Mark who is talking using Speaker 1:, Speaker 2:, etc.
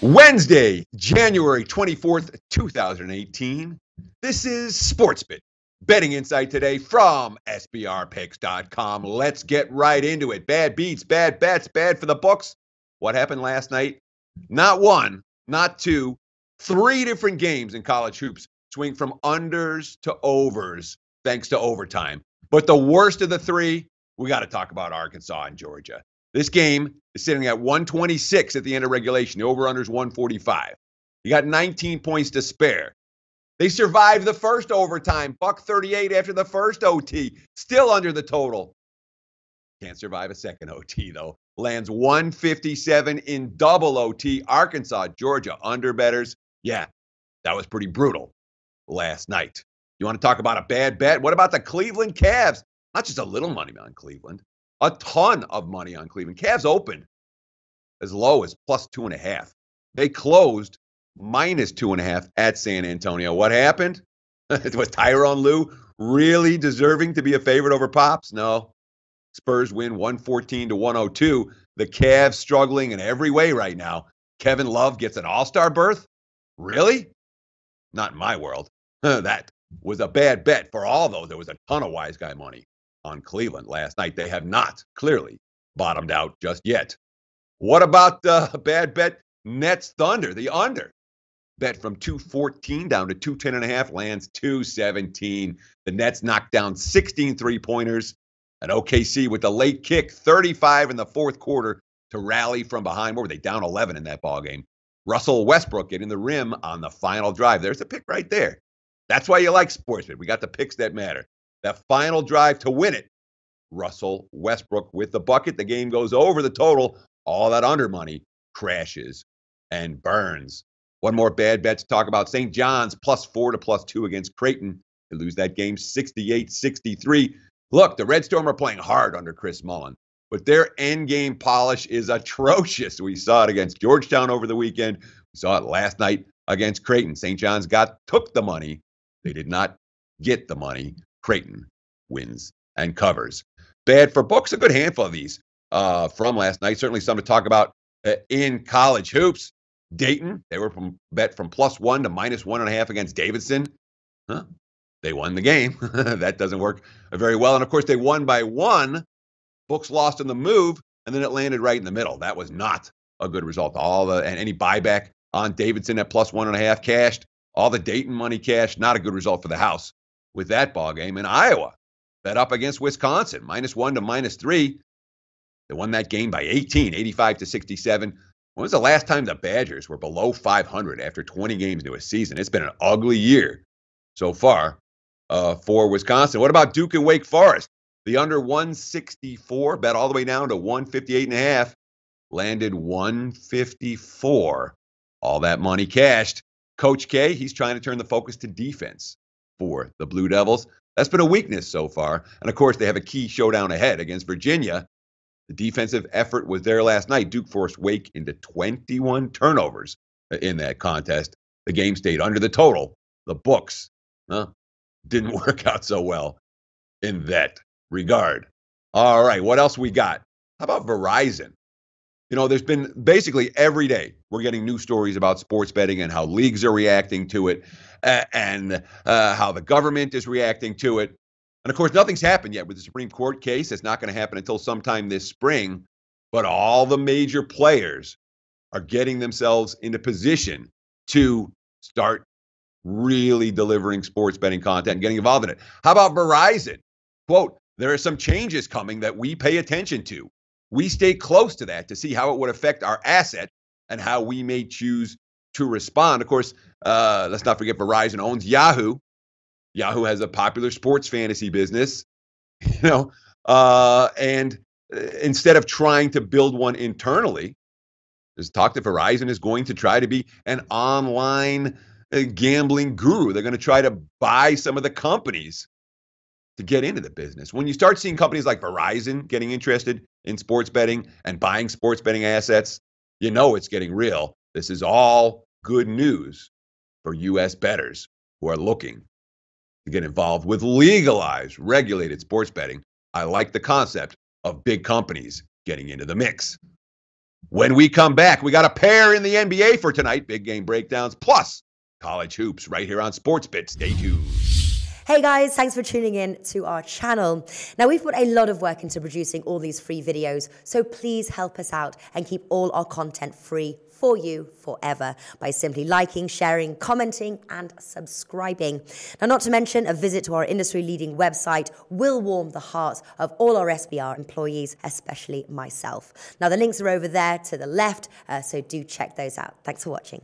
Speaker 1: Wednesday, January 24th, 2018. This is Sportsbook. Betting insight today from SBRpicks.com. Let's get right into it. Bad beats, bad bets, bad for the books. What happened last night? Not one, not two, three different games in college hoops swing from unders to overs thanks to overtime. But the worst of the three, we got to talk about Arkansas and Georgia. This game is sitting at 126 at the end of regulation. The over-under is 145. You got 19 points to spare. They survived the first overtime, $1.38 after the first OT, still under the total. Can't survive a second OT, though. Lands 157 in double OT. Arkansas, Georgia, under bettors. Yeah, that was pretty brutal last night. You want to talk about a bad bet? What about the Cleveland Cavs? Not just a little money on Cleveland. A ton of money on Cleveland. Cavs opened as low as plus 2.5. They closed minus 2.5 at San Antonio. What happened? Was Tyronn Lue really deserving to be a favorite over Pops? No. Spurs win 114 to 102. The Cavs struggling in every way right now. Kevin Love gets an all-star berth? Really? Not in my world. That was a bad bet for all those. There was a ton of wise guy money on Cleveland last night. They have not clearly bottomed out just yet. What about the bad bet? Nets Thunder, the under. Bet from 214 down to 210.5, lands 217. The Nets knocked down 16 three-pointers. And OKC with the late kick, 35 in the fourth quarter to rally from behind. What were they, down 11 in that ballgame? Russell Westbrook getting the rim on the final drive. There's the pick right there. That's why you like Sportsbook. We got the picks that matter. That final drive to win it. Russell Westbrook with the bucket. The game goes over the total. All that under money crashes and burns. One more bad bet to talk about. St. John's +4 to +2 against Creighton. They lose that game 68-63. Look, the Red Storm are playing hard under Chris Mullen, but their end game polish is atrocious. We saw it against Georgetown over the weekend. We saw it last night against Creighton. St. John's took the money. They did not get the money. Creighton wins and covers. Bad for books, a good handful of these from last night. Certainly some to talk about in college hoops. Dayton, they were bet from +1 to -1.5 against Davidson. They won the game. That doesn't work very well. And, of course, they won by 1. Books lost in the move, and then it landed right in the middle. That was not a good result. And any buyback on Davidson at +1.5 cashed. All the Dayton money cashed. Not a good result for the house with that ball game. In Iowa, bet up against Wisconsin, -1 to -3. They won that game by 18, 85-67. When was the last time the Badgers were below 500 after 20 games into a season? It's been an ugly year so far for Wisconsin. What about Duke and Wake Forest? The under 164, bet all the way down to 158.5, landed 154. All that money cashed. Coach K, he's trying to turn the focus to defense for the Blue Devils. That's been a weakness so far. And, of course, they have a key showdown ahead against Virginia. The defensive effort was there last night. Duke forced Wake into 21 turnovers in that contest. The game stayed under the total. The books didn't work out so well in that regard. All right, what else we got? How about Verizon? You know, there's been basically every day we're getting new stories about sports betting and how leagues are reacting to it and how the government is reacting to it. And, of course, nothing's happened yet with the Supreme Court case. It's not going to happen until sometime this spring. But all the major players are getting themselves into position to start really delivering sports betting content and getting involved in it. How about Verizon? Quote, there are some changes coming that we pay attention to. We stay close to that to see how it would affect our asset and how we may choose to respond. Of course, let's not forget Verizon owns Yahoo. Yahoo has a popular sports fantasy business, and instead of trying to build one internally, there's talk that Verizon is going to try to be an online gambling guru. They're going to try to buy some of the companies to get into the business. When you start seeing companies like Verizon getting interested in sports betting and buying sports betting assets, you know it's getting real. This is all good news for U.S. bettors who are looking to get involved with legalized, regulated sports betting. I like the concept of big companies getting into the mix. When we come back, we got a pair in the NBA for tonight, big game breakdowns, plus college hoops right here on Sportsbit. Stay tuned.
Speaker 2: Hey guys, thanks for tuning in to our channel. Now, we've put a lot of work into producing all these free videos, so please help us out and keep all our content free for you forever by simply liking, sharing, commenting, and subscribing. Now, not to mention, a visit to our industry-leading website will warm the hearts of all our SBR employees, especially myself. Now, the links are over there to the left, so do check those out. Thanks for watching.